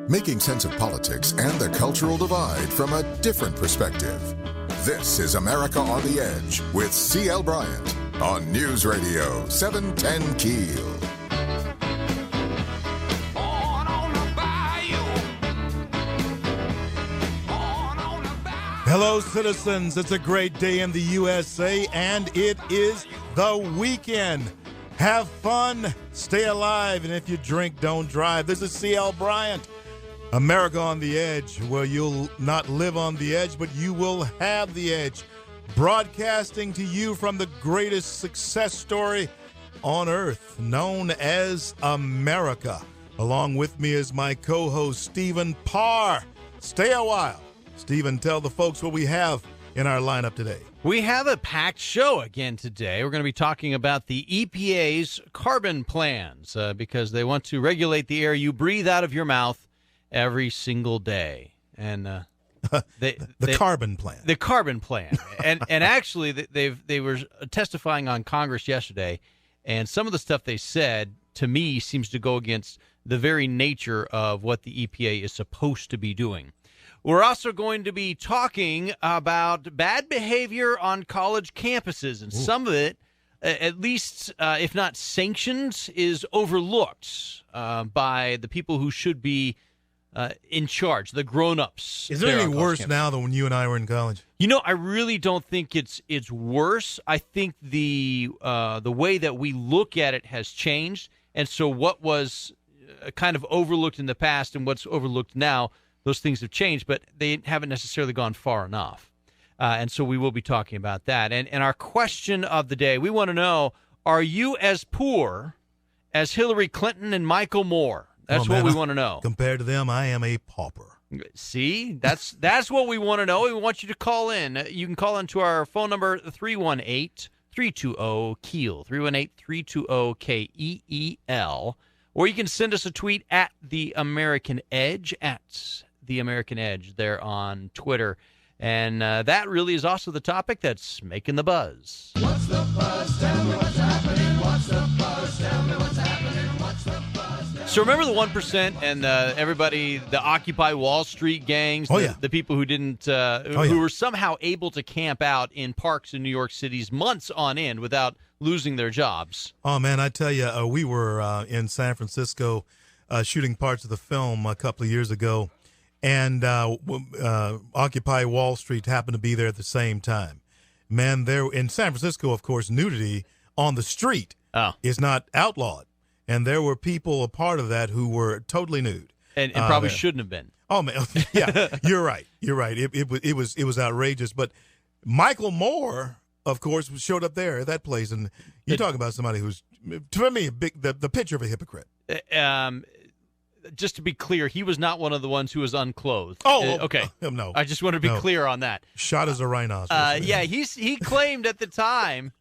Making sense of politics and the cultural divide from a different perspective. This is America on the Edge with C.L. Bryant on News Radio 710 Keel. Hello, citizens. It's a great day in the USA, and it is the weekend. Have fun, stay alive, and if you drink, don't drive. This is C.L. Bryant, America on the Edge, where you'll not live on the edge, but you will have the edge. Broadcasting to you from the greatest success story on earth, known as America. Along with me is my co-host, Stephen Parr. Stay a while. Stephen, tell the folks what we have in our lineup today. We have a packed show again today. We're going to be talking about the EPA's carbon plans because they want to regulate the air you breathe out of your mouth every single day. And the carbon plan. The carbon plan. and actually, they were testifying on Congress yesterday, and some of the stuff they said, to me, seems to go against the very nature of what the EPA is supposed to be doing. We're also going to be talking about bad behavior on college campuses, and some of it, at least if not sanctioned, is overlooked by the people who should be in charge, the grown-ups. Is there any worse now than when you and I were in college? You know, I really don't think it's worse. I think the way that we look at it has changed, and so what was kind of overlooked in the past and what's overlooked now, those things have changed, but they haven't necessarily gone far enough. And so we will be talking about that. And our question of the day, we want to know, are you as poor as Hillary Clinton and Michael Moore? That's what we want to know. Compared to them, I am a pauper. See, that's what we want to know. We want you to call in. You can call into our phone number, 318-320-KEEL, 318-320-KEEL. Or you can send us a tweet at The American Edge, at The American Edge there on Twitter. And that really is also the topic that's making the buzz. What's the buzz? Tell me what's happening. What's the buzz? Tell me what's happening. What's the buzz? So remember the 1% and everybody, the Occupy Wall Street gangs, the people who didn't, who were somehow able to camp out in parks in New York City's months on end without losing their jobs. Oh, man, I tell you, we were in San Francisco shooting parts of the film a couple of years ago, and Occupy Wall Street happened to be there at the same time. Man, there in San Francisco, of course, nudity on the street is not outlawed, and there were people a part of that who were totally nude. And probably shouldn't have been. Oh, man, yeah, you're right. You're right. It was outrageous, but Michael Moore, of course, showed up there at that place, and you talk about somebody who's, to me, the picture of a hypocrite. Just to be clear, he was not one of the ones who was unclothed. Okay. No. I just want to be clear on that. Shot as a rhinoceros. He claimed at the time.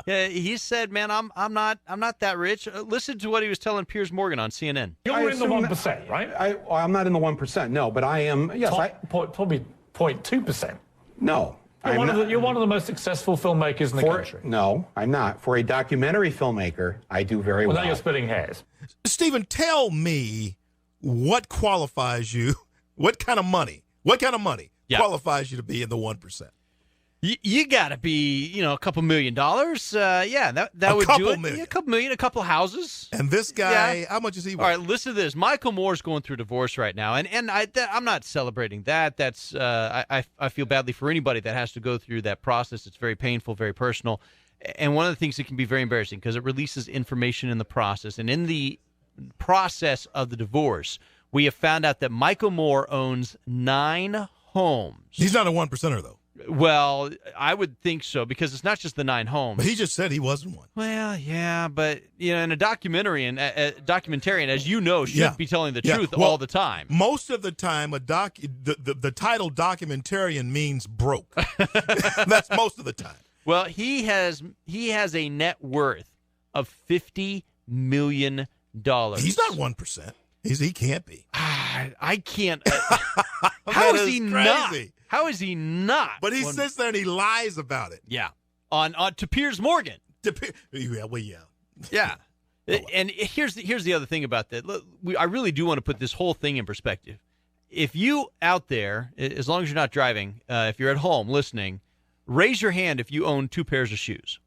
He said, "Man, I'm not that rich." Listen to what he was telling Piers Morgan on CNN. You're in the 1%, right? I'm not in the 1%. No, but I am. Yes, probably 0.2%. No. You're one of the most successful filmmakers in the country. No, I'm not. For a documentary filmmaker, I do very well. Well, now you're splitting hairs. Stephen, tell me what qualifies you, what kind of money qualifies you to be in the 1% You got to be, a couple $1 million. That would do it. Million. Yeah, a couple million, a couple houses. And this guy, how much is he worth? All right, listen to this. Michael Moore's going through divorce right now, and I'm not celebrating that. That's I feel badly for anybody that has to go through that process. It's very painful, very personal, and one of the things that can be very embarrassing because it releases information in the process. And in the process of the divorce, we have found out that Michael Moore owns 9 homes. He's not a 1%er, though. Well, I would think so, because it's not just the 9 homes. But he just said he wasn't one. Well, yeah, but in a documentarian, as you know, should be telling the truth all the time. Most of the time, the title documentarian means broke. That's most of the time. Well, he has a net worth of $50 million. He's not 1%. He can't be. I can't. How is he not? How is he not? But he sits there and he lies about it. Yeah. On to Piers Morgan. Yeah. Yeah. And here's the other thing about that. Look, I really do want to put this whole thing in perspective. If you out there, as long as you're not driving, if you're at home listening, raise your hand if you own 2 pairs of shoes.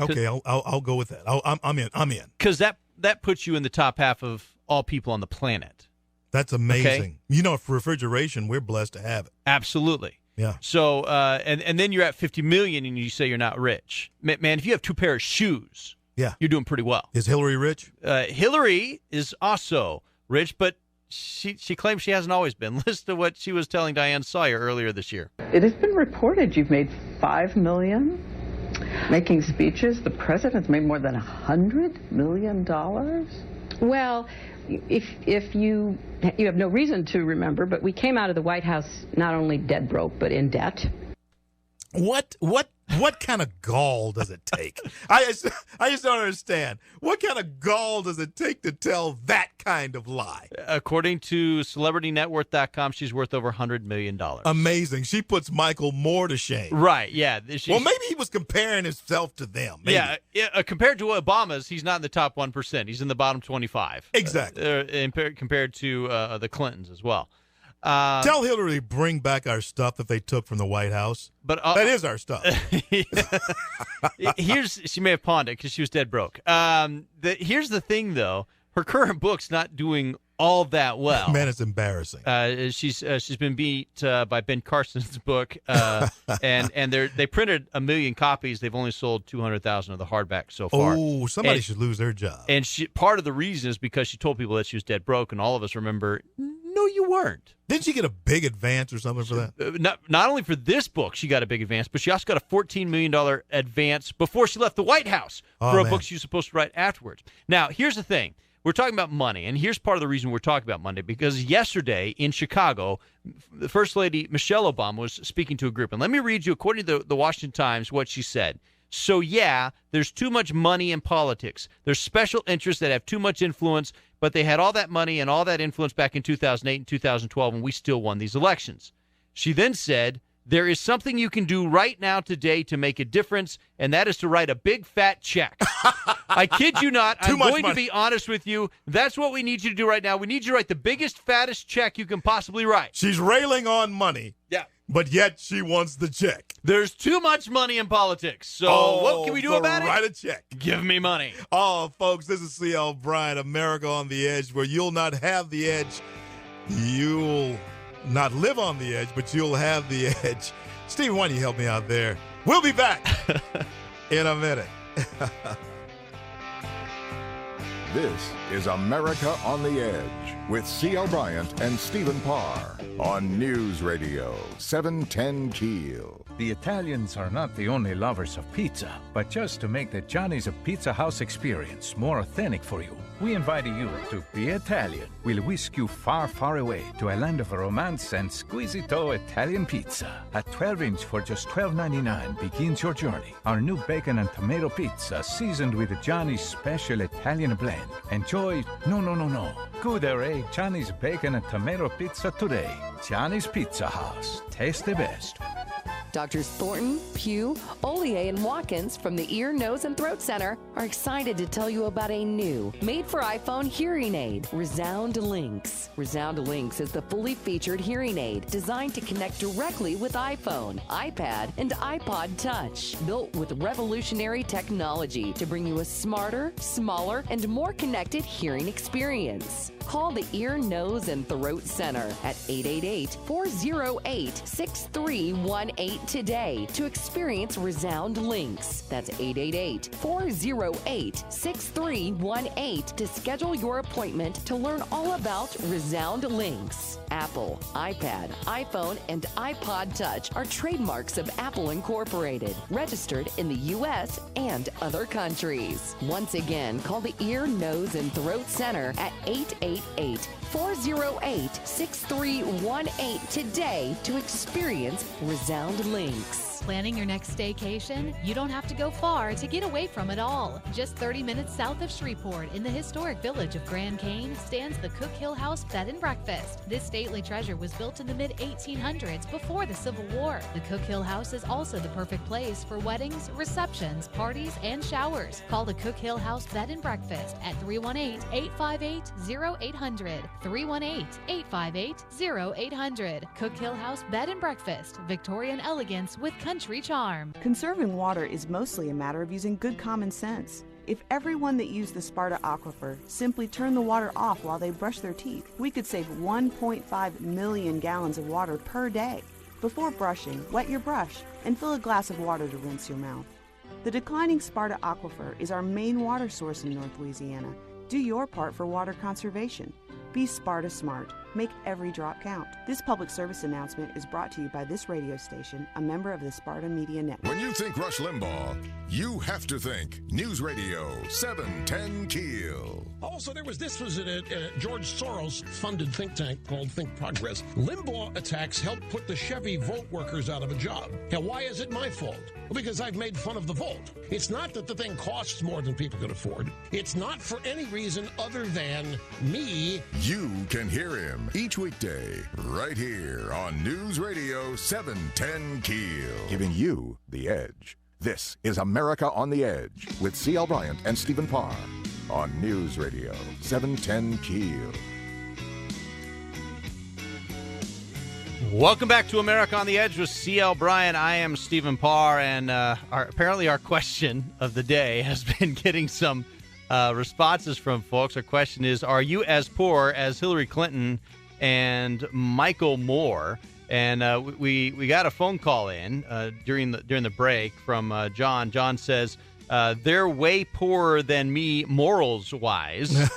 Okay, I'll go with that. I'm in. Because that puts you in the top half of all people on the planet. That's amazing. Okay? You know, for refrigeration, we're blessed to have it. Absolutely. Yeah. So, and then you're at 50 million and you say you're not rich. Man, if you have 2 pairs of shoes, yeah, you're doing pretty well. Is Hillary rich? Hillary is also rich, but she claims she hasn't always been. Listen to what she was telling Diane Sawyer earlier this year. It has been reported you've made $5 million making speeches. The president's made more than $100 million. Well, if you have no reason to remember, but we came out of the White House not only dead broke, but in debt. What kind of gall does it take? I just don't understand. What kind of gall does it take to tell that kind of lie? According to CelebrityNetWorth.com, she's worth over $100 million. Amazing. She puts Michael Moore to shame. Right, yeah. Well, maybe he was comparing himself to them. Maybe. Yeah, compared to Obama's, he's not in the top 1%. He's in the bottom 25. Exactly. Compared to the Clintons as well. Tell Hillary to bring back our stuff that they took from the White House. But that is our stuff. She may have pawned it because she was dead broke. Here's the thing, though. Her current book's not doing all that well. Man, it's embarrassing. She's been beat by Ben Carson's book, and they printed 1 million copies. They've only sold 200,000 of the hardback so far. Oh, somebody should lose their job. And part of the reason is because she told people that she was dead broke, and all of us remember, no, you weren't. Didn't she get a big advance or something for that? Not only for this book, she got a big advance, but she also got a $14 million advance before she left the White House for a book she was supposed to write afterwards. Now, here's the thing. We're talking about money, and here's part of the reason we're talking about money, because yesterday in Chicago, the First Lady Michelle Obama was speaking to a group. And let me read you, according to the Washington Times, what she said. So, yeah, there's too much money in politics. There's special interests that have too much influence, but they had all that money and all that influence back in 2008 and 2012, and we still won these elections. She then said, there is something you can do right now today to make a difference, and that is to write a big fat check. I kid you not. I'm going to be honest with you. That's what we need you to do right now. We need you to write the biggest, fattest check you can possibly write. She's railing on money. Yeah. But yet she wants the check. There's too much money in politics. So what can we do about it? Write a check. Give me money. Oh, folks, this is CL Bryant, America on the Edge, where you'll not have the edge. You'll not live on the edge, but you'll have the edge. Steve, why don't you help me out there? We'll be back in a minute. This is America on the Edge with C.L. Bryant and Stephen Parr on News Radio 710 Keel. The Italians are not the only lovers of pizza, but just to make the Johnny's of Pizza House experience more authentic for you, we invite you to Be Italian. We'll whisk you far, far away to a land of romance and squisito Italian pizza. A 12-inch for just $12.99 begins your journey. Our new bacon and tomato pizza seasoned with Johnny's special Italian blend. Enjoy, no. Goodere Johnny's bacon and tomato pizza today. Johnny's Pizza House. Taste the best. Doctors Thornton, Pugh, Ollier, and Watkins from the Ear, Nose, and Throat Center are excited to tell you about a new, made-for-iPhone hearing aid, Resound Links. Resound Links is the fully featured hearing aid designed to connect directly with iPhone, iPad, and iPod Touch. Built with revolutionary technology to bring you a smarter, smaller, and more connected hearing experience. Call the Ear, Nose, and Throat Center at 888-408-6318 today to experience Resound Links. That's 888-408-6318 to schedule your appointment to learn all about Resound Links. Apple, iPad, iPhone, and iPod Touch are trademarks of Apple Incorporated, registered in the U.S. and other countries. Once again, call the Ear, Nose, and Throat Center at 888-408-6318 today to experience Resound Links. Planning your next staycation? You don't have to go far to get away from it all. Just 30 minutes south of Shreveport, in the historic village of Grand Cane, stands the Cook Hill House Bed and Breakfast. This stately treasure was built in the mid-1800s before the Civil War. The Cook Hill House is also the perfect place for weddings, receptions, parties, and showers. Call the Cook Hill House Bed and Breakfast at 318-858-0800. 318-858-0800. Cook Hill House Bed and Breakfast. Victorian elegance with country charm. Conserving water is mostly a matter of using good common sense. If everyone that used the Sparta aquifer simply turned the water off while they brush their teeth, we could save 1.5 million gallons of water per day. Before brushing, wet your brush and fill a glass of water to rinse your mouth. The declining Sparta aquifer is our main water source in North Louisiana. Do your part for water conservation. Be Sparta smart. Make every drop count. This public service announcement is brought to you by this radio station, a member of the Sparta Media Network. When you think Rush Limbaugh, you have to think News Radio 710 Keel. Also, there was a George Soros-funded think tank called Think Progress. Limbaugh attacks helped put the Chevy Volt workers out of a job. Now, why is it my fault? Well, because I've made fun of the Volt. It's not that the thing costs more than people can afford. It's not for any reason other than me. You can hear him each weekday right here on News Radio 710 Keel, giving you the edge. This is America on the Edge with CL Bryant and Stephen Parr on News Radio 710 Keel. Welcome back to America on the Edge with CL Bryant. I am Stephen Parr, and apparently our question of the day has been getting some responses from folks. Our question is, are you as poor as Hillary Clinton and Michael Moore? And we got a phone call in during the break from John. John says, they're way poorer than me morals-wise.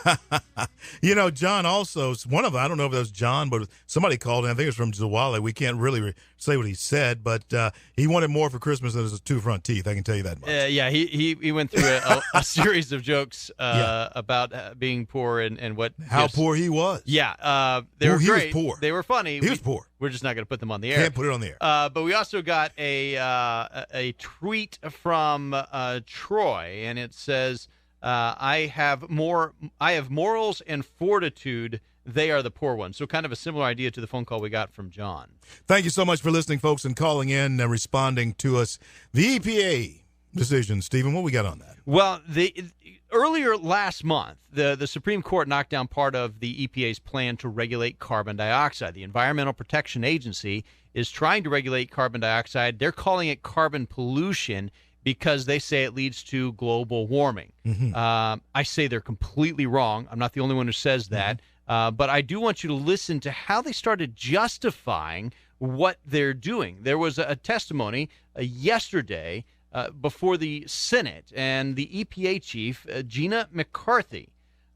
You know, John also, one of them, I don't know if that was John, but somebody called in. I think it was from Zawale. We can't really say what he said, but he wanted more for Christmas than his two front teeth. I can tell you that much. Yeah, he went through a series of jokes about being poor and what how poor he was. Yeah, they were great. He was poor. They were funny. He was poor. We're just not going to put them on the air. Can't put it on the air. But we also got a tweet from Troy, and it says, "I have morals and fortitude. They are the poor ones." So kind of a similar idea to the phone call we got from John. Thank you so much for listening, folks, and calling in and responding to us. The EPA decision, Stephen, what we got on that? Well, earlier last month, the Supreme Court knocked down part of the EPA's plan to regulate carbon dioxide. The Environmental Protection Agency is trying to regulate carbon dioxide. They're calling it carbon pollution because they say it leads to global warming. Mm-hmm. I say they're completely wrong. I'm not the only one who says that. But I do want you to listen to how they started justifying what they're doing. There was a testimony yesterday before the Senate, and the EPA chief, Gina McCarthy,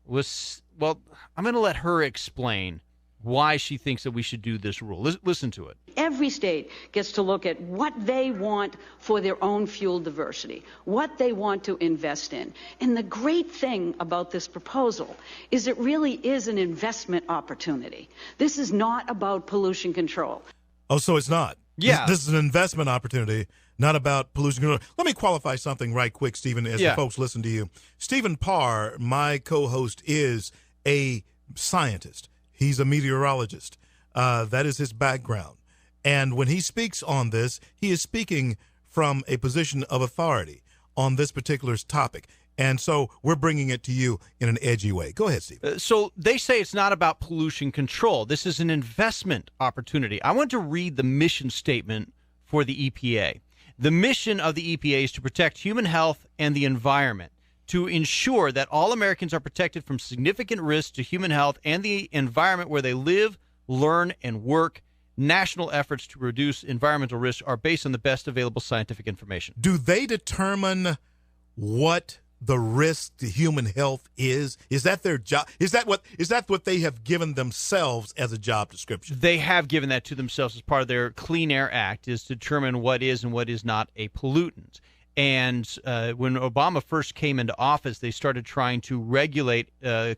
was, well, I'm going to let her explain why she thinks that we should do this rule. Listen to it. Every state gets to look at what they want for their own fuel diversity, what they want to invest in. And the great thing about this proposal is it really is an investment opportunity. This is not about pollution control. Oh, so it's not? Yeah. This is an investment opportunity, not about pollution control. Let me qualify something right quick, Stephen, as the folks listen to you. Stephen Parr, my co-host, is a scientist. He's a meteorologist. That is his background. And when he speaks on this, he is speaking from a position of authority on this particular topic. And so we're bringing it to you in an edgy way. Go ahead, Steve. So they say it's not about pollution control. This is an investment opportunity. I want to read the mission statement for the EPA. The mission of the EPA is to protect human health and the environment, to ensure that all Americans are protected from significant risks to human health and the environment where they live, learn, and work. National efforts to reduce environmental risks are based on the best available scientific information. Do they determine what the risk to human health is? Is that their job? Is that what they have given themselves as a job description? They have given that to themselves as part of their Clean Air Act, is to determine what is and what is not a pollutant. And when Obama first came into office, they started trying to regulate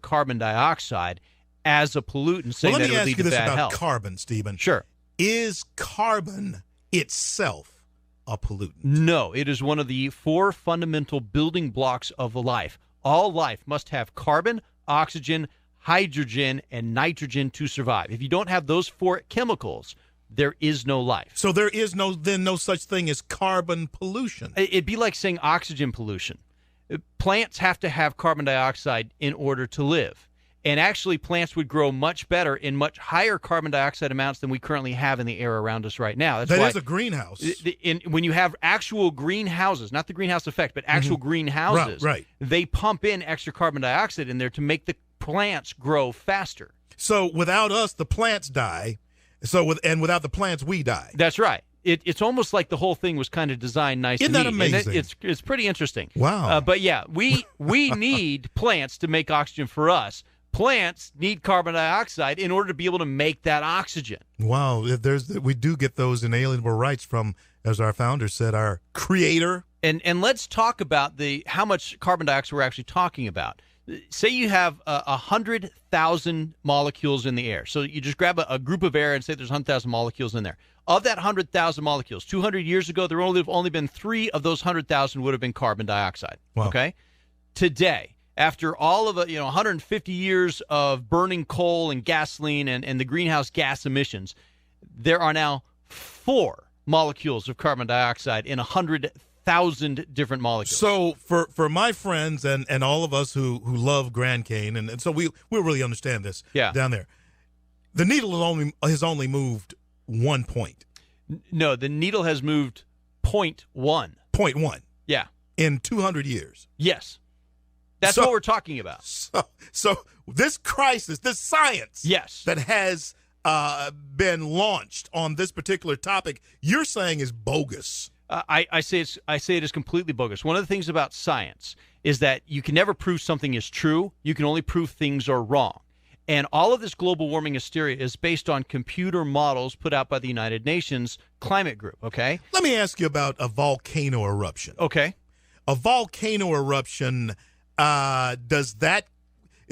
carbon dioxide as a pollutant, saying that it would lead to bad health. Let me ask you this about carbon, Stephen. Sure. Is carbon itself a pollutant. No, it is one of the 4 fundamental building blocks of life. All life must have carbon, oxygen, hydrogen, and nitrogen to survive. If you don't have those 4 chemicals, there is no life. So there is no such thing as carbon pollution. It'd be like saying oxygen pollution. Plants have to have carbon dioxide in order to live. And actually, plants would grow much better in much higher carbon dioxide amounts than we currently have in the air around us right now. That is a greenhouse. When you have actual greenhouses, not the greenhouse effect, but actual greenhouses, right. They pump in extra carbon dioxide in there to make the plants grow faster. So without us, the plants die. And without the plants, we die. That's right. It's almost like the whole thing was kind of designed nice. Isn't and that neat. amazing? And it's pretty interesting. Wow. But yeah, we need plants to make oxygen for us. Plants need carbon dioxide in order to be able to make that oxygen. Wow. We do get those inalienable rights from, as our founder said, our creator. And let's talk about how much carbon dioxide we're actually talking about. Say you have 100,000 molecules in the air. So you just grab a group of air and say there's 100,000 molecules in there. Of that 100,000 molecules, 200 years ago, there would have only been 3 of those 100,000 would have been carbon dioxide. Wow. Okay? Today, after all of 150 years of burning coal and gasoline and the greenhouse gas emissions, there are now 4 molecules of carbon dioxide in 100,000 different molecules. So for my friends and all of us who love Grand Cane, and so we really understand this down there, the needle has only moved 1 point. No, the needle has moved 0.1. 0.1. Yeah. In 200 years. Yes. That's what we're talking about. So this crisis, this science that has been launched on this particular topic, you're saying is bogus. I say it is completely bogus. One of the things about science is that you can never prove something is true. You can only prove things are wrong. And all of this global warming hysteria is based on computer models put out by the United Nations Climate Group, okay? Let me ask you about a volcano eruption. Okay. A volcano eruption, does that,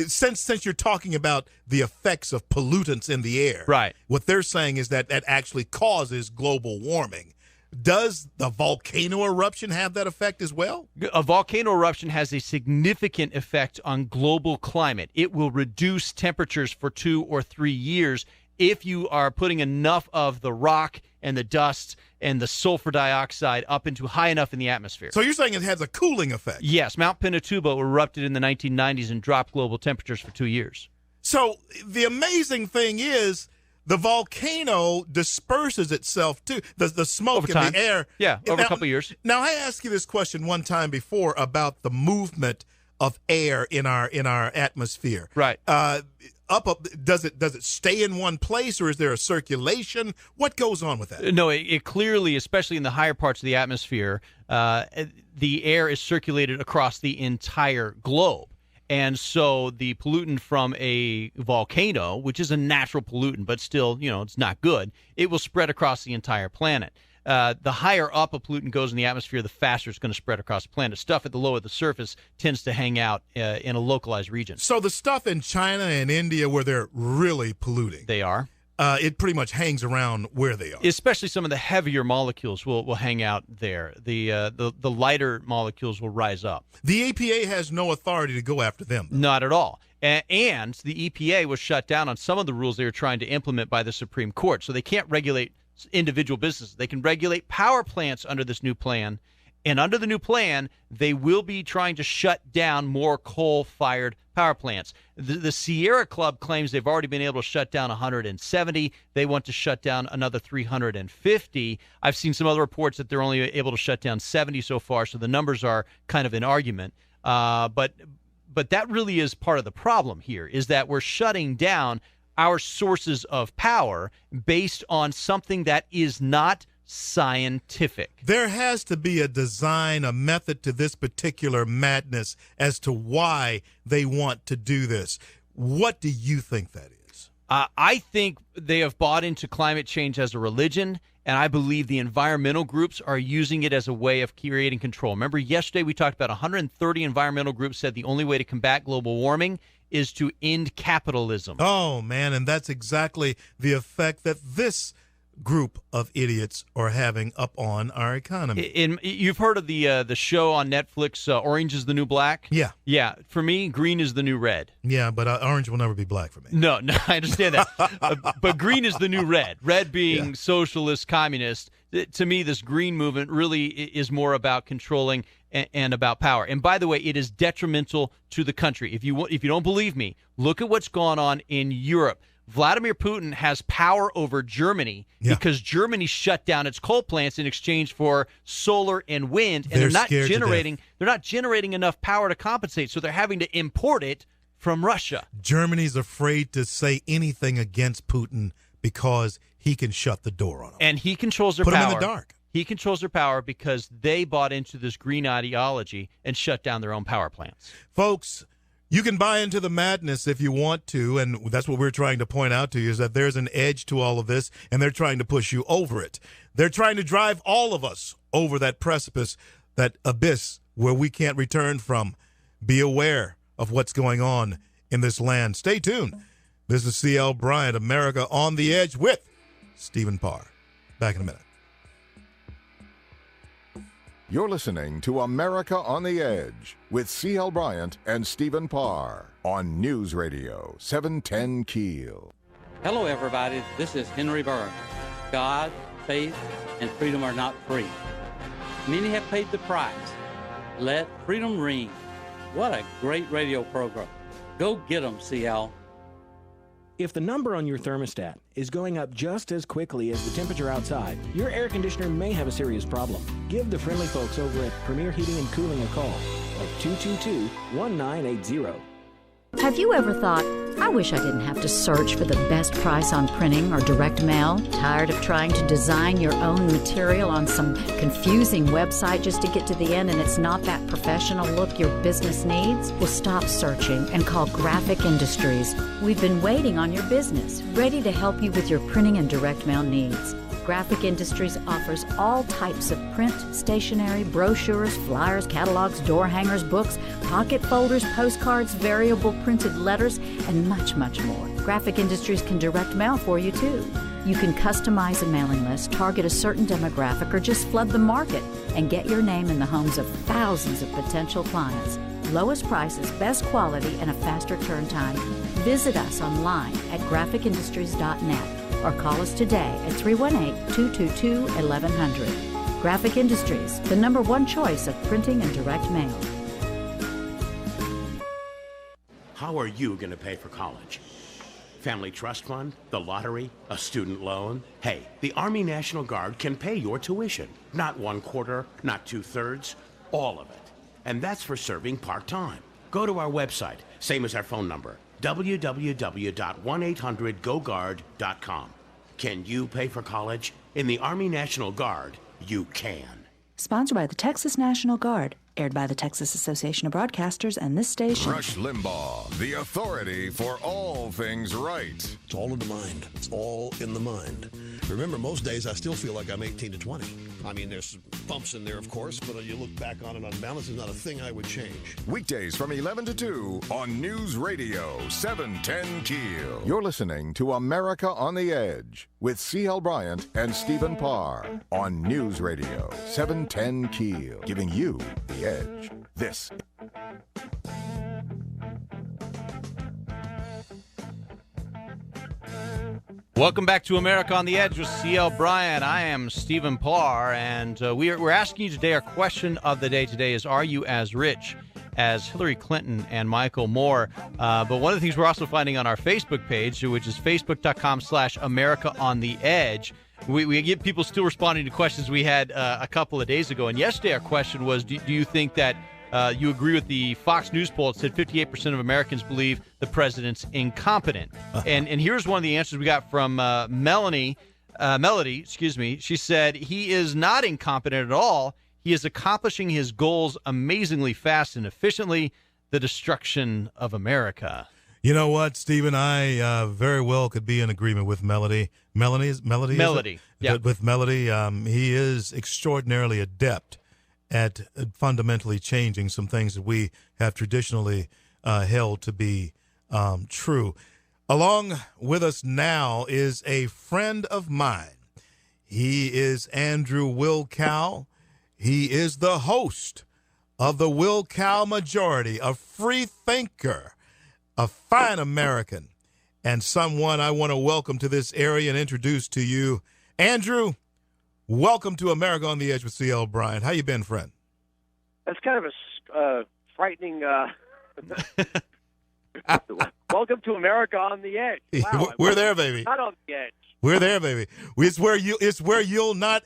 since you're talking about the effects of pollutants in the air, right? What they're saying is that actually causes global warming. Does the volcano eruption have that effect as well? A volcano eruption has a significant effect on global climate. It will reduce temperatures for 2 or 3 years if you are putting enough of the rock and the dust and the sulfur dioxide up into high enough in the atmosphere. So you're saying it has a cooling effect? Yes. Mount Pinatubo erupted in the 1990s and dropped global temperatures for 2 years. So the amazing thing is, the volcano disperses itself too. The smoke in the air. Yeah, over a couple of years. Now I asked you this question one time before about the movement of air in our atmosphere. Right. Does it stay in one place, or is there a circulation? What goes on with that? No, it clearly, especially in the higher parts of the atmosphere, the air is circulated across the entire globe. And so the pollutant from a volcano, which is a natural pollutant, but still, it's not good, it will spread across the entire planet. The higher up a pollutant goes in the atmosphere, the faster it's going to spread across the planet. Stuff at the low of the surface tends to hang out in a localized region. So the stuff in China and India where they're really polluting. They are. It pretty much hangs around where they are. Especially some of the heavier molecules will hang out there. The lighter molecules will rise up. The EPA has no authority to go after them, though. Not at all. And the EPA was shut down on some of the rules they were trying to implement by the Supreme Court. So they can't regulate individual businesses. They can regulate power plants under this new plan. And under the new plan, they will be trying to shut down more coal-fired power plants. The Sierra Club claims they've already been able to shut down 170. They want to shut down another 350. I've seen some other reports that they're only able to shut down 70 so far, so the numbers are kind of an argument. But that really is part of the problem here, is that we're shutting down our sources of power based on something that is not scientific. There has to be a design, a method to this particular madness as to why they want to do this. What do you think that is? I think they have bought into climate change as a religion, and I believe the environmental groups are using it as a way of creating control. Remember, yesterday we talked about 130 environmental groups said the only way to combat global warming is to end capitalism. Oh, man, and that's exactly the effect that this group of idiots are having up on our economy. You've heard of the show on Netflix, Orange is the New Black? Yeah. Yeah. For me, green is the new red. Yeah, but orange will never be black for me. No, I understand that. But green is the new red. Red being socialist, communist. To me, this green movement really is more about controlling and about power. And by the way, it is detrimental to the country. If you don't believe me, look at what's gone on in Europe. Vladimir Putin has power over Germany because Germany shut down its coal plants in exchange for solar and wind, and they're not generating enough power to compensate, so they're having to import it from Russia. Germany's afraid to say anything against Putin because he can shut the door on them. And he controls their power. Put them in the dark. He controls their power because they bought into this green ideology and shut down their own power plants. Folks, you can buy into the madness if you want to, and that's what we're trying to point out to you, is that there's an edge to all of this, and they're trying to push you over it. They're trying to drive all of us over that precipice, that abyss where we can't return from. Be aware of what's going on in this land. Stay tuned. This is CL Bryant, America on the Edge with Stephen Parr. Back in a minute. You're listening to America on the Edge with C.L. Bryant and Stephen Parr on News Radio 710 Keel. Hello, everybody. This is Henry Burr. God, faith, and freedom are not free. Many have paid the price. Let freedom ring. What a great radio program. Go get 'em, CL. If the number on your thermostat is going up just as quickly as the temperature outside, your air conditioner may have a serious problem. Give the friendly folks over at Premier Heating and Cooling a call at 222-1980. Have you ever thought, I wish I didn't have to search for the best price on printing or direct mail? Tired of trying to design your own material on some confusing website just to get to the end and it's not that professional look your business needs? Well, stop searching and call Graphic Industries. We've been waiting on your business, ready to help you with your printing and direct mail needs. Graphic Industries offers all types of print, stationery, brochures, flyers, catalogs, door hangers, books, pocket folders, postcards, variable printed letters, and much, much more. Graphic Industries can direct mail for you, too. You can customize a mailing list, target a certain demographic, or just flood the market and get your name in the homes of thousands of potential clients. Lowest prices, best quality, and a faster turn time. Visit us online at graphicindustries.net. or call us today at 318-222-1100. Graphic Industries, the #1 choice of printing and direct mail. How are you going to pay for college? Family trust fund, the lottery, a student loan? Hey, the Army National Guard can pay your tuition. Not 1/4, not 2/3, all of it. And that's for serving part-time. Go to our website, same as our phone number, www.1800GoGuard.com. Can you pay for college? In the Army National Guard, you can. Sponsored by the Texas National Guard. Aired by the Texas Association of Broadcasters and this station. Rush Limbaugh, the authority for all things right. It's all in the mind. It's all in the mind. Remember, most days I still feel like I'm 18 to 20. I mean, there's bumps in there, of course, but you look back on it on balance, it's not a thing I would change. Weekdays from 11 to 2 on News Radio 710 Keel. You're listening to America on the Edge with C.L. Bryant and Stephen Parr on News Radio 710 Keel, giving you the edge. This. Welcome back to America on the Edge with C.L. Bryant. I am Stephen Parr, and we're asking you today, our question of the day today is, are you as rich as Hillary Clinton and Michael Moore? But one of the things we're also finding on our Facebook page, which is facebook.com/America on the Edge, we get people still responding to questions we had a couple of days ago. And yesterday our question was, do you think that you agree with the Fox News poll? It said 58% of Americans believe the president's incompetent. And here's one of the answers we got from Melody. She said, he is not incompetent at all. He is accomplishing his goals amazingly fast and efficiently. The destruction of America. You know what, Stephen? I very well could be in agreement with Melody. Melody. Yeah. With Melody, he is extraordinarily adept at fundamentally changing some things that we have traditionally held to be true. Along with us now is a friend of mine. He is Andrew Wilkow. He is the host of the Wilkow Majority, a free thinker, a fine American, and someone I want to welcome to this area and introduce to you. Andrew, welcome to America on the Edge with CL Bryant. How you been, friend? That's kind of a frightening. Welcome to America on the Edge. Wow, we're there, baby. Not on the edge. We're there, baby. It's where you'll not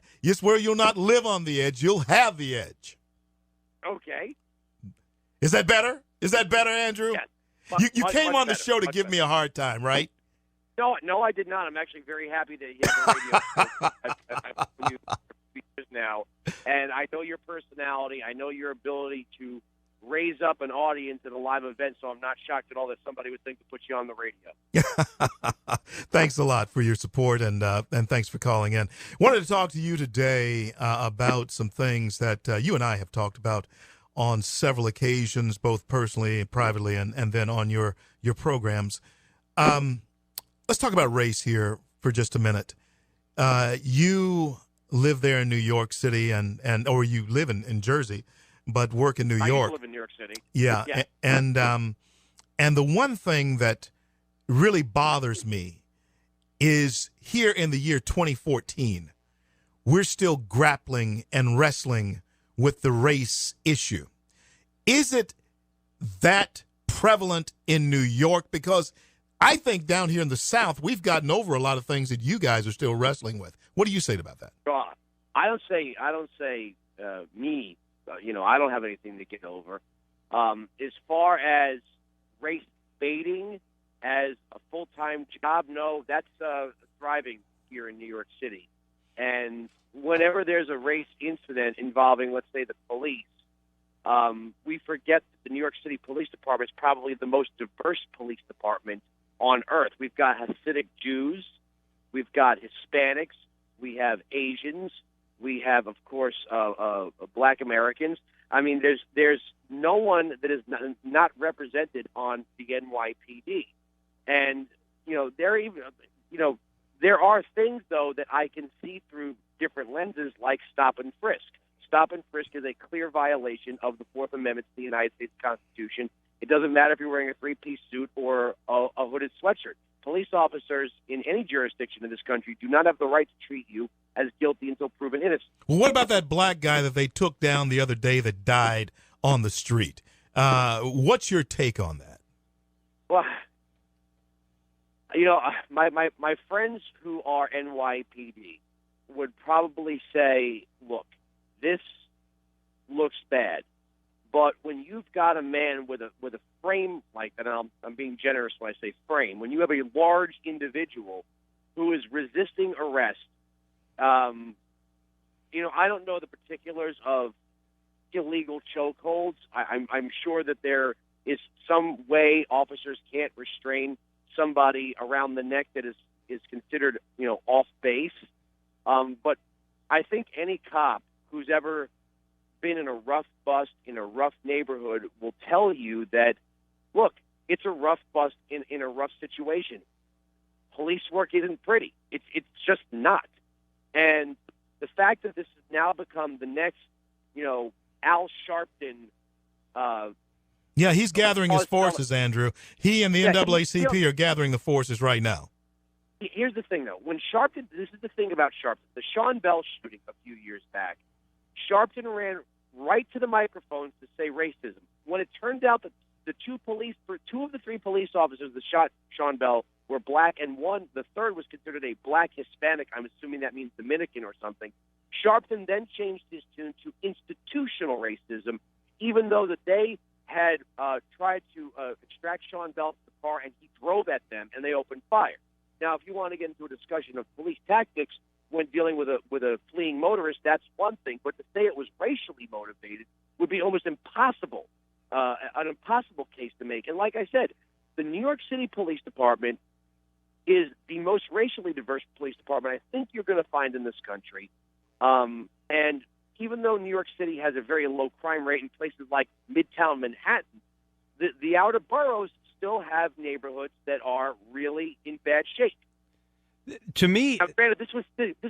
live on the edge. You'll have the edge. Okay. Is that better? Is that better, Andrew? Yes. You came on the better, show to give me a hard time, right? No, I did not. I'm actually very happy that you have a radio. I've known you for years now, and I know your personality. I know your ability to raise up an audience at a live event, so I'm not shocked at all that somebody would think to put you on the radio. Thanks a lot for your support, and thanks for calling in. Wanted to talk to you today about some things that you and I have talked about on several occasions, both personally and privately, and then on your programs. Let's talk about race here for just a minute. You live there in New York City, or you live in Jersey, but work in New York. I used to live in New York City. Yeah. And the one thing that really bothers me is here in the year 2014, we're still grappling and wrestling with the race issue. Is it that prevalent in New York? Because I think down here in the South, we've gotten over a lot of things that you guys are still wrestling with. What do you say about that? I don't say me. I don't have anything to get over. As far as race baiting as a full-time job, no, that's thriving here in New York City. And whenever there's a race incident involving, let's say, the police, we forget that the New York City Police Department is probably the most diverse police department on earth. We've got Hasidic Jews, we've got Hispanics, we have Asians, we have, of course, Black Americans. I mean, there's no one that is not represented on the NYPD, and there are things though that I can see through different lenses, like stop and frisk. Stop and frisk is a clear violation of the Fourth Amendment to the United States Constitution. It doesn't matter if you're wearing a three-piece suit or a hooded sweatshirt. Police officers in any jurisdiction in this country do not have the right to treat you as guilty until proven innocent. Well, what about that black guy that they took down the other day that died on the street? What's your take on that? Well, my friends who are NYPD would probably say, look, this looks bad. But when you've got a man with a frame like that, and I'm being generous when I say frame, when you have a large individual who is resisting arrest, I don't know the particulars of illegal chokeholds. I'm sure that there is some way officers can't restrain somebody around the neck that is considered, off base. But I think any cop who's ever been in a rough bust in a rough neighborhood will tell you that, look, it's a rough bust in a rough situation. Police work isn't pretty. It's just not. And the fact that this has now become the next, Al Sharpton. Yeah, he's gathering his forces, Andrew. He and the NAACP are gathering the forces right now. Here's the thing, though. When Sharpton, this is the thing about Sharpton. The Sean Bell shooting a few years back, Sharpton ran right to the microphones to say racism. When it turned out that two of the three police officers that shot Sean Bell were black, and the third was considered a black Hispanic, I'm assuming that means Dominican or something, Sharpton then changed his tune to institutional racism, even though that they had tried to extract Sean Bell from the car, and he drove at them, and they opened fire. Now, if you want to get into a discussion of police tactics when dealing with a fleeing motorist, that's one thing. But to say it was racially motivated would be almost impossible, an impossible case to make. And like I said, the New York City Police Department is the most racially diverse police department I think you're going to find in this country. And even though New York City has a very low crime rate in places like Midtown Manhattan, the outer boroughs still have neighborhoods that are really in bad shape. To me, now, granted, this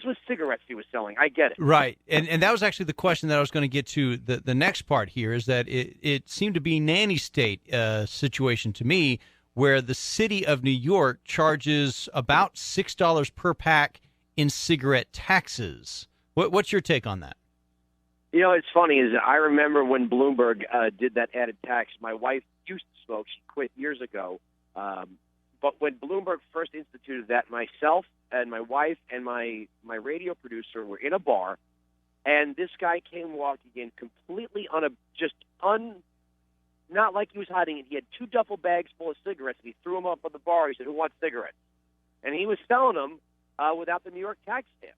was cigarettes he was selling. I get it. Right, and that was actually the question that I was going to get to. The next part here is that it seemed to be nanny state situation to me, where the city of New York charges about $6 per pack in cigarette taxes. What's your take on that? You know, it's funny is I remember when Bloomberg did that added tax. My wife used to smoke; she quit years ago. But when Bloomberg first instituted that, myself and my wife and my radio producer were in a bar, and this guy came walking in completely not like he was hiding it. He had 2 duffel bags full of cigarettes, and he threw them up on the bar. He said, "Who wants cigarettes?" And he was selling them without the New York tax stamp.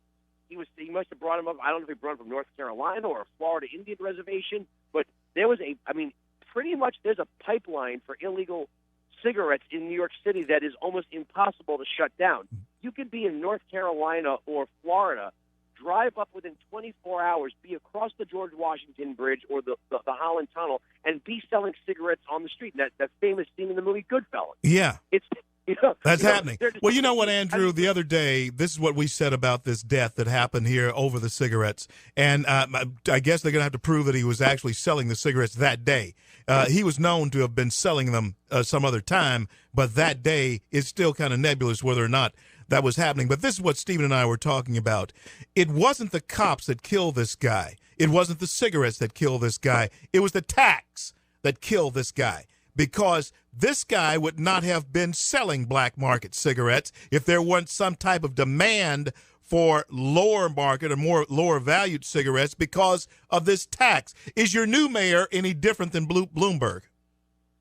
He must have brought them up. I don't know if he brought them from North Carolina or a Florida Indian reservation, but there was pretty much there's a pipeline for illegal cigarettes in New York City that is almost impossible to shut down. You could be in North Carolina or Florida, drive up within 24 hours, be across the George Washington Bridge or the Holland Tunnel, and be selling cigarettes on the street. That famous scene in the movie Goodfellas. Yeah. That's happening. Well, you know what, Andrew? The other day, this is what we said about this death that happened here over the cigarettes. And I guess they're going to have to prove that he was actually selling the cigarettes that day. He was known to have been selling them some other time, but that day it's still kind of nebulous whether or not that was happening. But this is what Stephen and I were talking about. It wasn't the cops that killed this guy. It wasn't the cigarettes that killed this guy. It was the tax that killed this guy. Because this guy would not have been selling black market cigarettes if there weren't some type of demand for lower market or more lower valued cigarettes because of this tax. Is your new mayor any different than Bloomberg?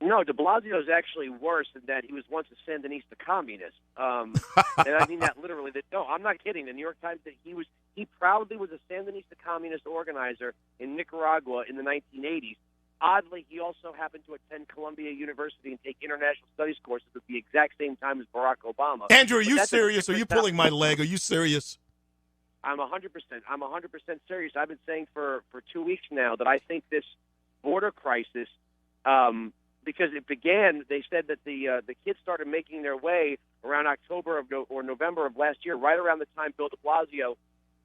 No, de Blasio is actually worse in that he was once a Sandinista communist. And I mean that literally. No, I'm not kidding. The New York Times said he proudly was a Sandinista communist organizer in Nicaragua in the 1980s. Oddly, he also happened to attend Columbia University and take international studies courses at the exact same time as Barack Obama. Andrew, are you serious? Are you pulling my leg? Are you serious? I'm 100%. I'm 100% serious. I've been saying for 2 weeks now that I think this border crisis, because it began, they said that the kids started making their way around October or November of last year, right around the time Bill de Blasio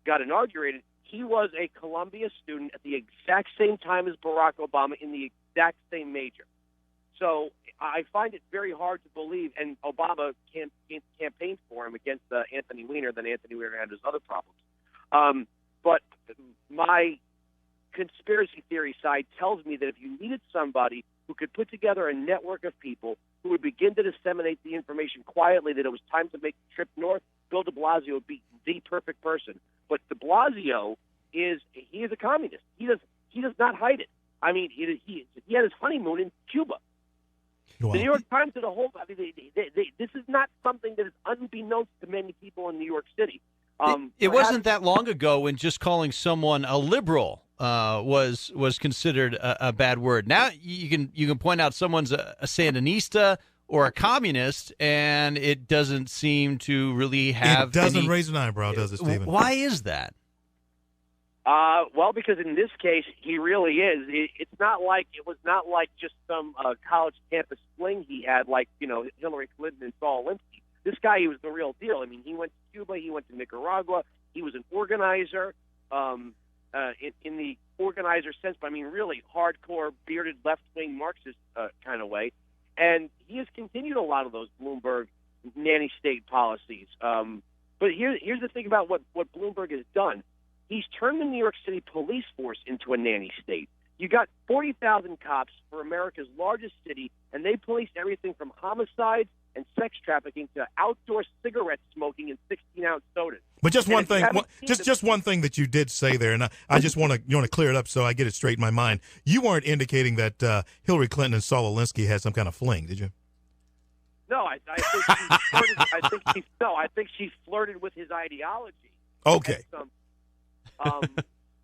got inaugurated. He was a Columbia student at the exact same time as Barack Obama in the exact same major. So I find it very hard to believe, and Obama campaigned for him against Anthony Weiner, then Anthony Weiner had his other problems. But my conspiracy theory side tells me that if you needed somebody who could put together a network of people who would begin to disseminate the information quietly that it was time to make the trip north, Bill de Blasio would be the perfect person. But de Blasio is a communist. He does not hide it. I mean, he had his honeymoon in Cuba. Wow. The New York Times did a whole. I mean, this is not something that is unbeknownst to many people in New York City. It wasn't that long ago when just calling someone a liberal was considered a bad word. Now you can point out someone's a Sandinista or a communist, and it doesn't seem to really have. It doesn't raise an eyebrow, does it, Stephen? Why is that? Well, because in this case, he really is. It was not like just some college campus fling he had, like Hillary Clinton and Saul Alinsky. This guy, he was the real deal. I mean, he went to Cuba, he went to Nicaragua. He was an organizer in the organizer sense, but I mean, really hardcore, bearded, left-wing Marxist kind of way. And he has continued a lot of those Bloomberg nanny state policies. But here's the thing about what Bloomberg has done. He's turned the New York City police force into a nanny state. You got 40,000 cops for America's largest city, and they police everything from homicides and sex trafficking to outdoor cigarette smoking and 16-ounce sodas. But just one thing, just one thing that you did say there, and I just want to clear it up so I get it straight in my mind. You weren't indicating that Hillary Clinton and Saul Alinsky had some kind of fling, did you? No, I think she flirted with his ideology. Okay.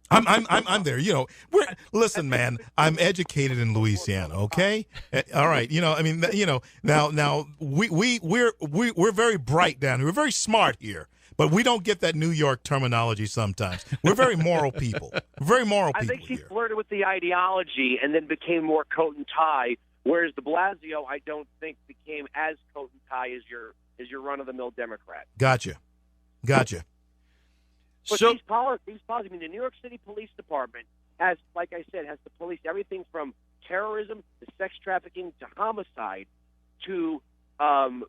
I'm there. Listen, man. I'm educated in Louisiana. Okay. All right. Now we're very bright down here. We're very smart here, but we don't get that New York terminology sometimes. We're very moral people. Very moral people. I think she flirted with the ideology and then became more coat and tie. Whereas de Blasio, I don't think became as coat and tie as your run of the mill Democrat. Gotcha. Gotcha. But So- these policies, I mean, the New York City Police Department has, like I said, has to police everything from terrorism to sex trafficking to homicide to, and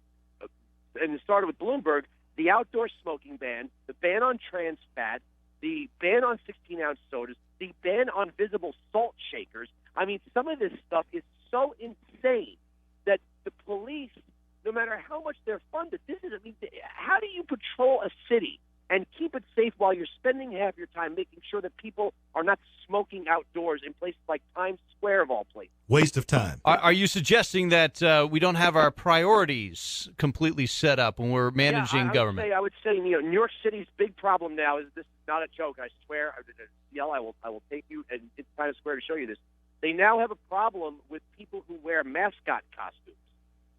it started with Bloomberg, the outdoor smoking ban, the ban on trans fat, the ban on 16-ounce sodas, the ban on visible salt shakers. I mean, some of this stuff is so insane that the police, no matter how much they're funded, how do you patrol a city and keep it safe while you're spending half your time making sure that people are not smoking outdoors in places like Times Square, of all places? Waste of time. Are you suggesting that we don't have our priorities completely set up when we're managing government? I would say, New York City's big problem now is this is not a joke. I swear, CL, I will take you and it's Times Square to show you this. They now have a problem with people who wear mascot costumes.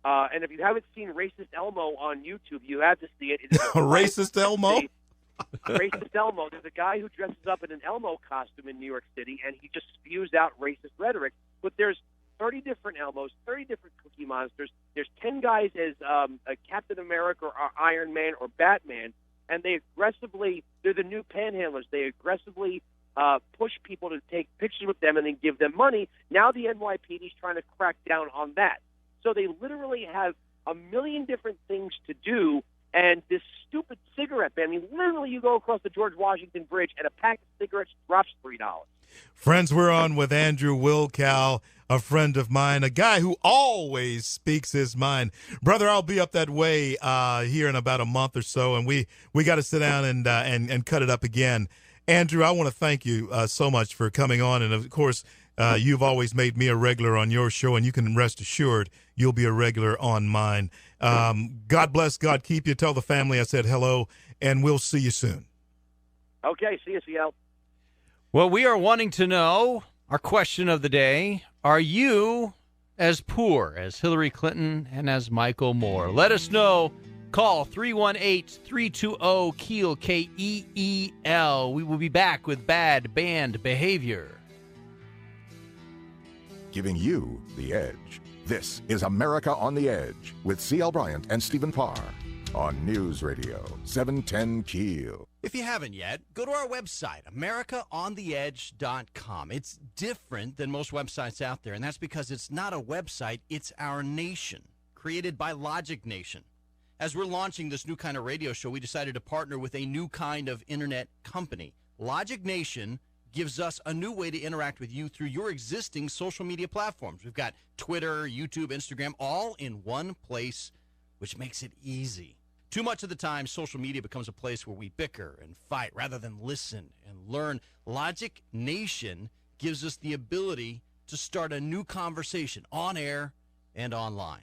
And if you haven't seen Racist Elmo on YouTube, you have to see it. It is Racist Elmo? Racist Elmo. There's a guy who dresses up in an Elmo costume in New York City, and he just spews out racist rhetoric. But there's 30 different Elmos, 30 different Cookie Monsters. There's 10 guys as a Captain America or Iron Man or Batman, and they're the new panhandlers. They aggressively push people to take pictures with them and then give them money. Now the NYPD is trying to crack down on that. So they literally have a million different things to do, and this stupid cigarette ban. I mean, literally you go across the George Washington Bridge and a pack of cigarettes drops $3. Friends, we're on with Andrew Wilkow, a friend of mine, a guy who always speaks his mind. Brother, I'll be up that way here in about a month or so, and we got to sit down and cut it up again. Andrew, I want to thank you so much for coming on, and of course, you've always made me a regular on your show, and you can rest assured you'll be a regular on mine. God bless, God keep you. Tell the family I said hello, and we'll see you soon. Okay, see you, CL. Well, we are wanting to know, our question of the day, are you as poor as Hillary Clinton and as Michael Moore? Let us know. Call 318-320-KEEL, K-E-E-L. We will be back with Bad Band Behavior. Giving you the edge. This is America on the Edge with CL Bryant and Stephen Parr on News Radio 710 Keel. If you haven't yet, go to our website, AmericaOnTheEdge.com. It's different than most websites out there, and that's because it's not a website, it's our nation, created by Logic Nation. As we're launching this new kind of radio show, we decided to partner with a new kind of internet company. Logic Nation gives us a new way to interact with you through your existing social media platforms. We've got Twitter, YouTube, Instagram, all in one place, which makes it easy. Too much of the time, social media becomes a place where we bicker and fight rather than listen and learn. Logic Nation gives us the ability to start a new conversation on air and online.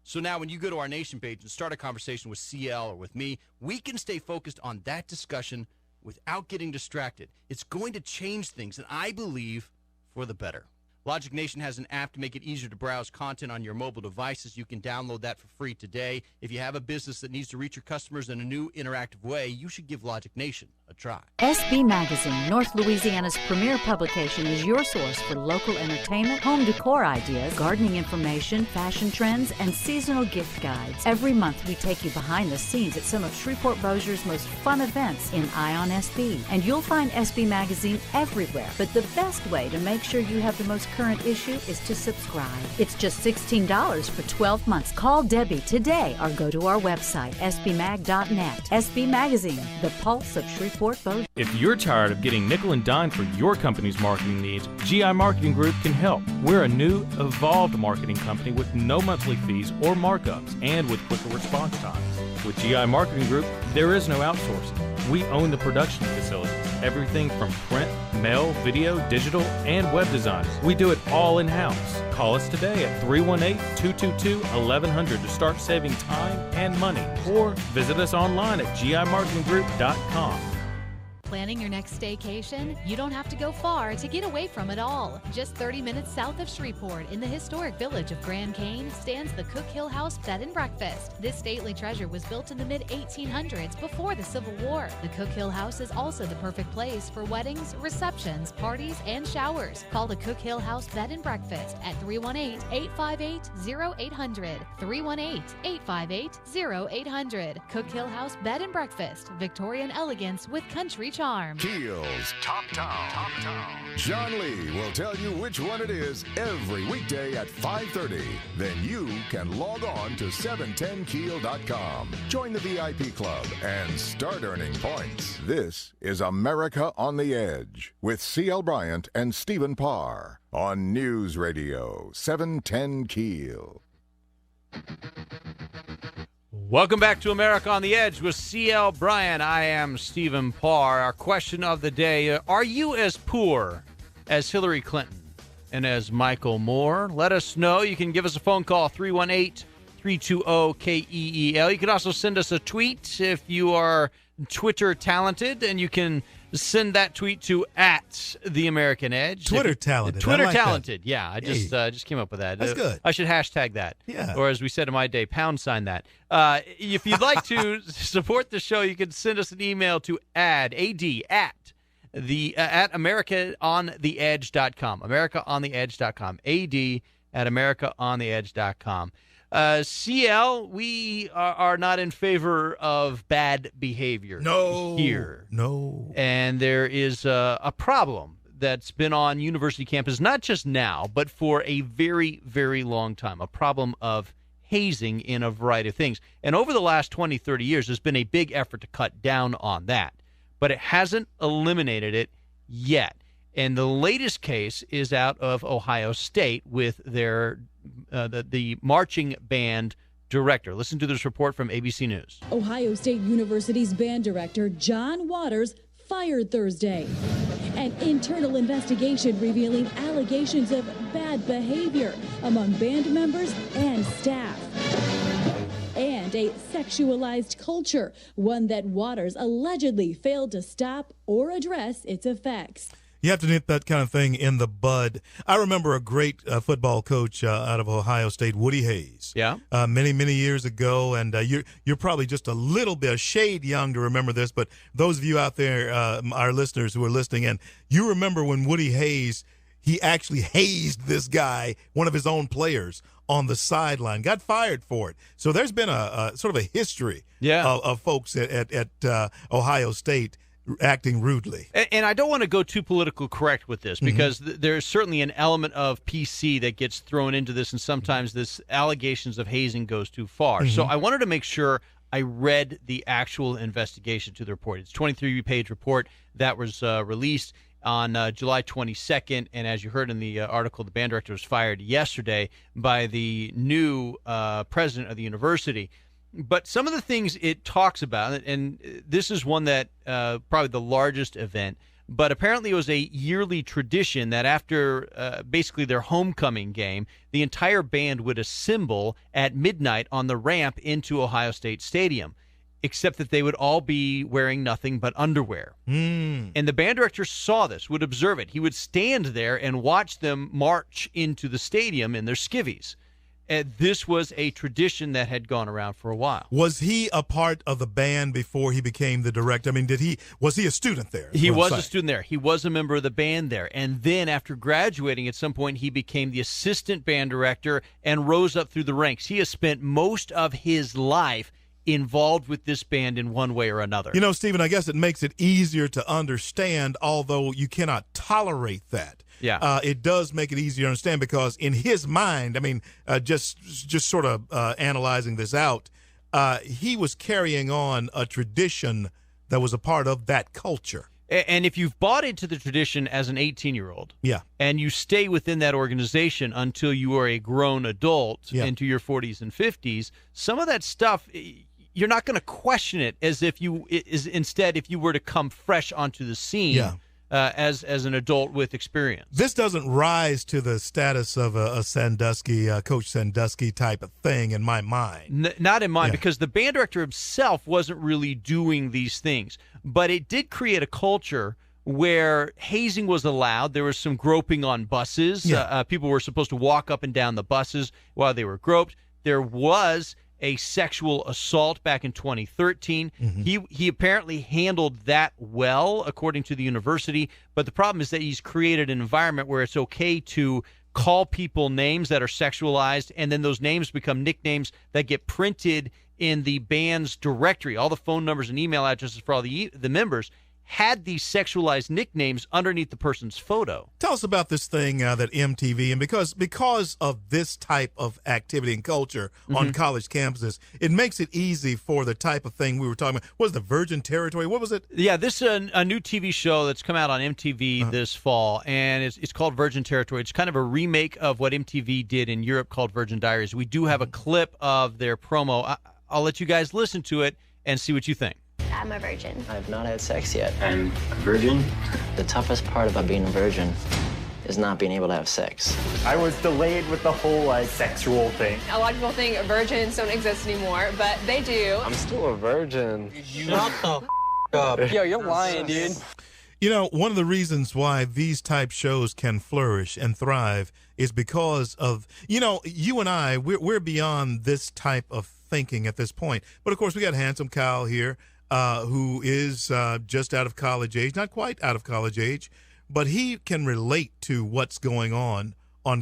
So now when you go to our Nation page and start a conversation with CL or with me, we can stay focused on that discussion without getting distracted. It's going to change things, and I believe for the better. Logic Nation has an app to make it easier to browse content on your mobile devices. You can download that for free today. If you have a business that needs to reach your customers in a new interactive way, you should give Logic Nation a try. SB Magazine, North Louisiana's premier publication, is your source for local entertainment, home decor ideas, gardening information, fashion trends, and seasonal gift guides. Every month, we take you behind the scenes at some of Shreveport-Bossier's most fun events in Eye on SB. And you'll find SB Magazine everywhere. But the best way to make sure you have the most current issue is to subscribe. It's just $16 for 12 months. Call Debbie today or go to our website, sbmag.net. SB Magazine, the pulse of Shreveport-Bossier. If you're tired of getting nickel and dime for your company's marketing needs, GI Marketing Group can help. We're a new, evolved marketing company with no monthly fees or markups and with quicker response times. With GI Marketing Group, there is no outsourcing. We own the production facilities, everything from print, mail, video, digital, and web design. We do it all in-house. Call us today at 318-222-1100 to start saving time and money, or visit us online at gimarketinggroup.com. Planning your next staycation? You don't have to go far to get away from it all. Just 30 minutes south of Shreveport in the historic village of Grand Cane stands the Cook Hill House Bed and Breakfast. This stately treasure was built in the mid-1800s before the Civil War. The Cook Hill House is also the perfect place for weddings, receptions, parties, and showers. Call the Cook Hill House Bed and Breakfast at 318-858-0800. 318-858-0800. Cook Hill House Bed and Breakfast. Victorian elegance with country charm. Keel's Top Town. John Lee will tell you which one it is every weekday at 5:30. Then you can log on to 710keel.com. Join the VIP club and start earning points. This is America on the Edge with CL Bryant and Stephen Parr on News Radio 710 Keel. Welcome back to America on the Edge with CL Bryant. I am Stephen Parr. Our question of the day, are you as poor as Hillary Clinton and as Michael Moore? Let us know. You can give us a phone call, 318-320-KEEL. You can also send us a tweet if you are Twitter talented, and you can send that tweet to @TheAmericanEdge. Twitter talented. Twitter I like talented. That. Yeah, I just came up with that. That's good. I should hashtag that. Yeah. Or as we said in my day, £sign that. If you'd like to support the show, you can send us an email to at AmericaOnTheEdge.com. AmericaOnTheEdge.com. AmericaOnTheEdge.com. CL, we are not in favor of bad behavior here. No. And there is a problem that's been on university campus, not just now, but for a very, very long time, a problem of hazing in a variety of things. And over the last 20, 30 years, there's been a big effort to cut down on that. But it hasn't eliminated it yet. And the latest case is out of Ohio State with their the marching band director. Listen to this report from ABC News. Ohio State University's band director, John Waters, fired Thursday. An internal investigation revealing allegations of bad behavior among band members and staff. And a sexualized culture, one that Waters allegedly failed to stop or address its effects. You have to nip that kind of thing in the bud. I remember a great football coach out of Ohio State, Woody Hayes. Yeah. Many, many years ago, and you're probably just a little bit, a shade young to remember this, but those of you out there, our listeners who are listening in, you remember when Woody Hayes, he actually hazed this guy, one of his own players, on the sideline, got fired for it. So there's been a sort of a history of folks at Ohio State acting rudely. And I don't want to go too political correct with this, because there's certainly an element of PC that gets thrown into this, and sometimes this allegations of hazing goes too far. So I wanted to make sure I read the actual investigation to the report. It's a 23-page report that was released on July 22nd, and as you heard in the article, the band director was fired yesterday by the new president of the university. But some of the things it talks about, and this is one that probably the largest event, but apparently it was a yearly tradition that after basically their homecoming game, the entire band would assemble at midnight on the ramp into Ohio State Stadium, except that they would all be wearing nothing but underwear. And the band director saw this, would observe it. He would stand there and watch them march into the stadium in their skivvies. This was a tradition that had gone around for a while. Was he a part of the band before he became the director? I mean, was he a student there? He was a student there. He was a member of the band there. And then after graduating at some point, he became the assistant band director and rose up through the ranks. He has spent most of his life involved with this band in one way or another. You know, Stephen, I guess it makes it easier to understand, although you cannot tolerate that. Yeah. It does make it easier to understand, because in his mind, I mean, just sort of analyzing this out, he was carrying on a tradition that was a part of that culture. And if you've bought into the tradition as an 18-year-old, and you stay within that organization until you are a grown adult into your 40s and 50s, some of that stuff, you're not going to question it as if instead if you were to come fresh onto the scene. as an adult with experience. This doesn't rise to the status of a Sandusky, Coach Sandusky type of thing in my mind. Not in mine, because the band director himself wasn't really doing these things. But it did create a culture where hazing was allowed. There was some groping on buses. People were supposed to walk up and down the buses while they were groped. There was a sexual assault back in 2013. He apparently handled that well, according to the university. But the problem is that he's created an environment where it's okay to call people names that are sexualized, and then those names become nicknames that get printed in the band's directory. All the phone numbers and email addresses for all the members had these sexualized nicknames underneath the person's photo. Tell us about this thing that MTV, and because of this type of activity and culture on college campuses, it makes it easy for the type of thing we were talking about. What was the Virgin Territory? What was it? Yeah, this is a new TV show that's come out on MTV this fall, and it's called Virgin Territory. It's kind of a remake of what MTV did in Europe called Virgin Diaries. We do have a clip of their promo. I'll let you guys listen to it and see what you think. I'm a virgin. I've not had sex yet. I'm a virgin. The toughest part about being a virgin is not being able to have sex. I was delayed with the whole, sexual thing. A lot of people think virgins don't exist anymore, but they do. I'm still a virgin. Shut the up. Yo, you're lying, dude. You know, one of the reasons why these type shows can flourish and thrive is because of, you and I, we're beyond this type of thinking at this point. But, of course, we got Handsome Kyle here, who is just out of college age, not quite out of college age, but he can relate to what's going on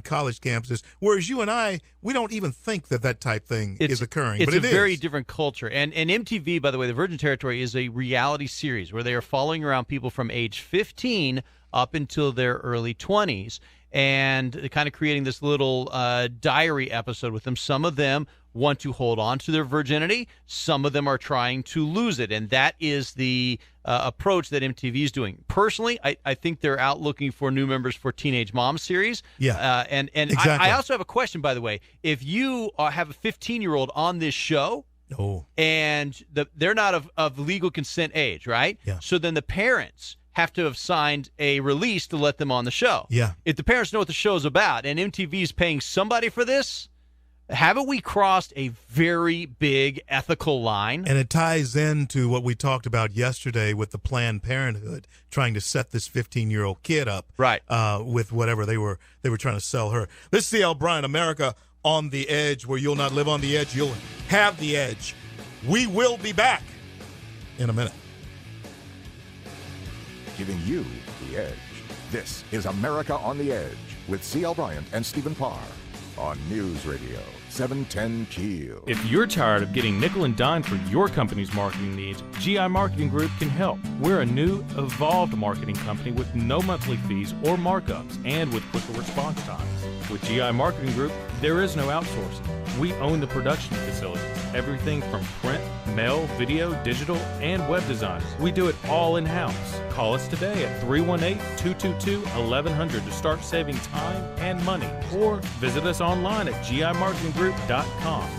college campuses, whereas you and I, we don't even think that type thing is occurring. It's but a very different culture. And MTV, by the way, the Virgin Territory is a reality series where they are following around people from age 15 up until their early 20s, and kind of creating this little diary episode with them. Some of them want to hold on to their virginity. Some of them are trying to lose it, and that is the approach that MTV is doing. Personally, I think they're out looking for new members for Teenage Mom series. Yeah, and exactly. I also have a question, by the way. If you have a 15-year-old on this show, and they're not of legal consent age, right? Yeah. So then the parents have to have signed a release to let them on the show. Yeah. If the parents know what the show's about and MTV is paying somebody for this, haven't we crossed a very big ethical line? And it ties into what we talked about yesterday with the Planned Parenthood trying to set this 15-year-old kid up, right? With whatever they were trying to sell her. This is CL Bryant, America on the Edge, where you'll not live on the edge, you'll have the edge. We will be back in a minute. Giving you the edge. This is America on the Edge with CL Bryant and Stephen Parr on News Radio 710 Keel. If you're tired of getting nickel and dime for your company's marketing needs, GI Marketing Group can help. We're a new, evolved marketing company with no monthly fees or markups and with quicker response times. With GI Marketing Group, there is no outsourcing. We own the production facilities, everything from print, mail, video, digital, and web design. We do it all in-house. Call us today at 318-222-1100 to start saving time and money, or visit us online at gimarketinggroup.com.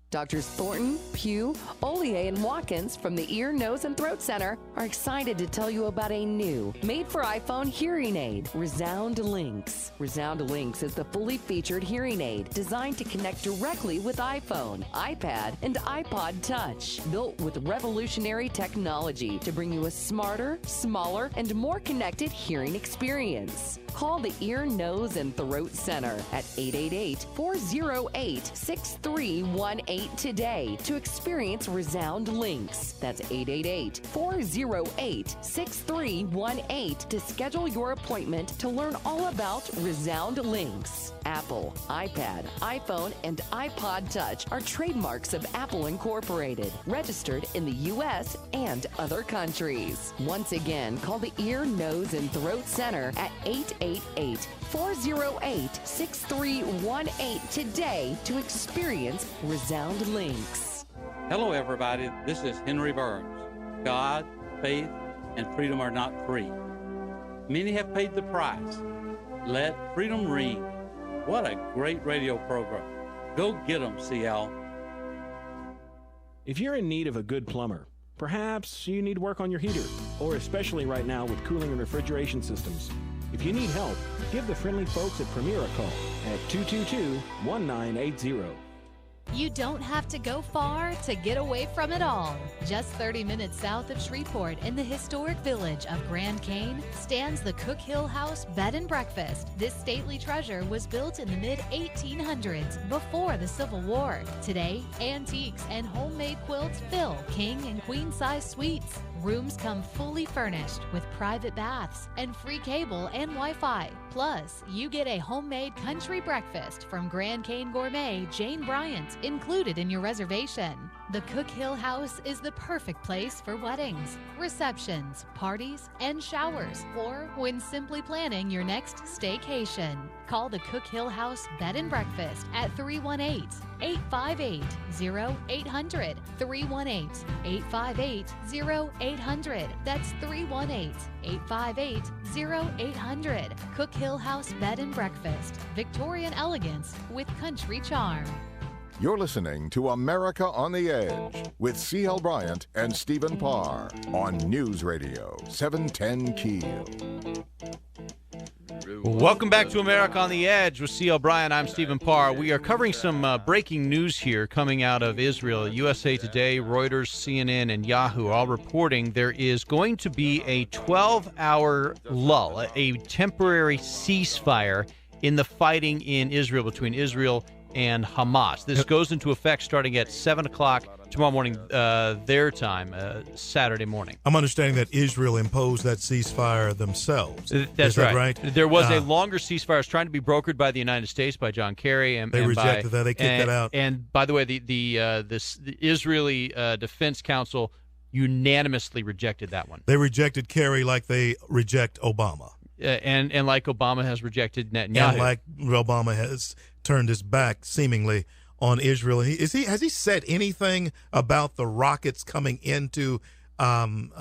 Doctors Thornton, Pugh, Ollier, and Watkins from the Ear, Nose, and Throat Center are excited to tell you about a new, made-for-iPhone hearing aid, Resound Links. Resound Links is the fully featured hearing aid designed to connect directly with iPhone, iPad, and iPod Touch. Built with revolutionary technology to bring you a smarter, smaller, and more connected hearing experience. Call the Ear, Nose, and Throat Center at 888-408-6318 today to experience Resound Links. That's 888-408-6318 to schedule your appointment to learn all about Resound Links. Apple, iPad, iPhone, and iPod Touch are trademarks of Apple Incorporated, registered in the U.S. and other countries. Once again, call the Ear, Nose, and Throat Center at 888-408-6318 today to experience Resound Links. Hello, everybody. This is Henry Burns. God, faith, and freedom are not free. Many have paid the price. Let freedom ring. What a great radio program. Go get them, CL. If you're in need of a good plumber, perhaps you need work on your heater. or especially right now with cooling and refrigeration systems. If you need help, give the friendly folks at Premier a call at 222-1980. You don't have to go far to get away from it all. Just 30 minutes south of Shreveport in the historic village of Grand Cane stands the Cook Hill House Bed and Breakfast. This stately treasure was built in the mid-1800s before the Civil War. Today, antiques and homemade quilts fill king and queen size suites. Rooms come fully furnished with private baths and free cable and Wi-Fi. Plus, you get a homemade country breakfast from Grand Cane Gourmet Jane Bryant included in your reservation. The Cook Hill House is the perfect place for weddings, receptions, parties, and showers, or when simply planning your next staycation. Call the Cook Hill House Bed and Breakfast at 318-858-0800. 318-858-0800. That's 318-858-0800. Cook Hill House Bed and Breakfast. Victorian elegance with country charm. You're listening to America on the Edge with CL Bryant and Stephen Parr on News Radio 710 Keel. Welcome back to America on the Edge with C.L. Bryant. I'm Stephen Parr. We are covering some breaking news here coming out of Israel. USA Today, Reuters, CNN, and Yahoo all reporting there is going to be a 12-hour lull, a temporary ceasefire in the fighting in Israel between Israel and Hamas. This goes into effect starting at 7 o'clock tomorrow morning, their time, Saturday morning. I'm understanding that Israel imposed that ceasefire themselves. That's right. There was a longer ceasefire. It was trying to be brokered by the United States, by John Kerry. And they rejected that. They kicked that out. And by the way, the Israeli Defense Council unanimously rejected that one. They rejected Kerry like they reject Obama. And like Obama has rejected Netanyahu. And like Obama has turned his back, seemingly, on Israel. Has he said anything about the rockets coming into from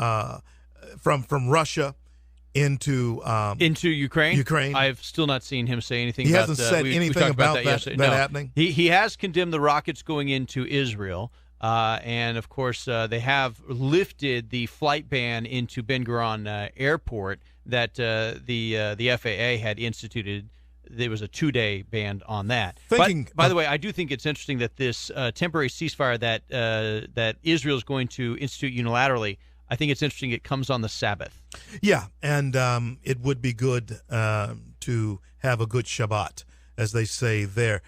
Russia into Ukraine? Ukraine. I've still not seen him say anything. He about hasn't said anything about that happening. He has condemned the rockets going into Israel. And, of course, they have lifted the flight ban into Ben Gurion Airport that the FAA had instituted. There was a 2-day ban on that. By the way, I do think it's interesting that this temporary ceasefire that Israel is going to institute unilaterally, I think it's interesting it comes on the Sabbath. Yeah, and it would be good to have a good Shabbat, as they say there.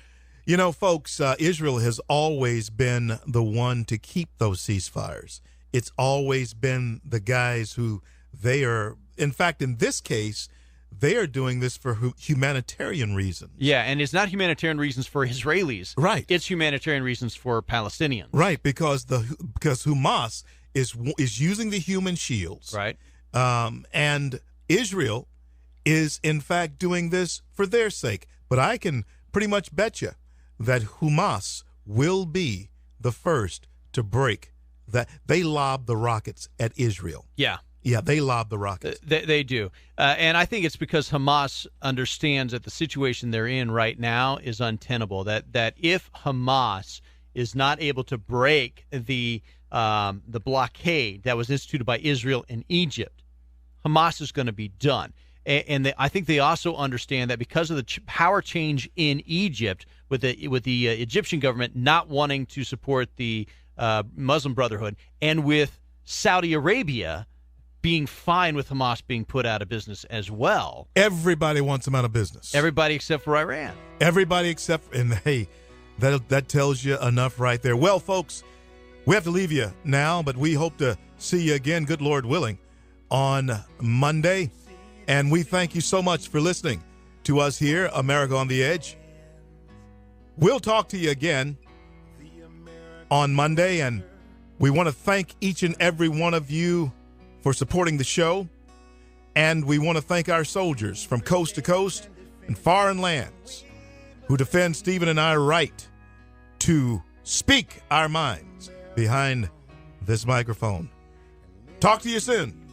You know, folks, Israel has always been the one to keep those ceasefires. It's always been the guys who they are, in fact, in this case, they are doing this for humanitarian reasons. Yeah, and it's not humanitarian reasons for Israelis. Right. It's humanitarian reasons for Palestinians. Right, because Hamas is using the human shields. Right. And Israel is, in fact, doing this for their sake. But I can pretty much bet you that Hamas will be the first to break that. They lob the rockets at Israel. Yeah. Yeah, they lob the rockets. They do. And I think it's because Hamas understands that the situation they're in right now is untenable, that if Hamas is not able to break the blockade that was instituted by Israel and Egypt, Hamas is going to be done. And I think they also understand that because of the power change in Egypt, with the Egyptian government not wanting to support the Muslim Brotherhood, and with Saudi Arabia being fine with Hamas being put out of business as well. Everybody wants them out of business. Everybody except for Iran. Everybody except, and hey, that tells you enough right there. Well, folks, we have to leave you now, but we hope to see you again, good Lord willing, on Monday. And we thank you so much for listening to us here, America on the Edge. We'll talk to you again on Monday, and we want to thank each and every one of you for supporting the show, and we want to thank our soldiers from coast to coast and foreign lands who defend Stephen and our right to speak our minds behind this microphone. Talk to you soon.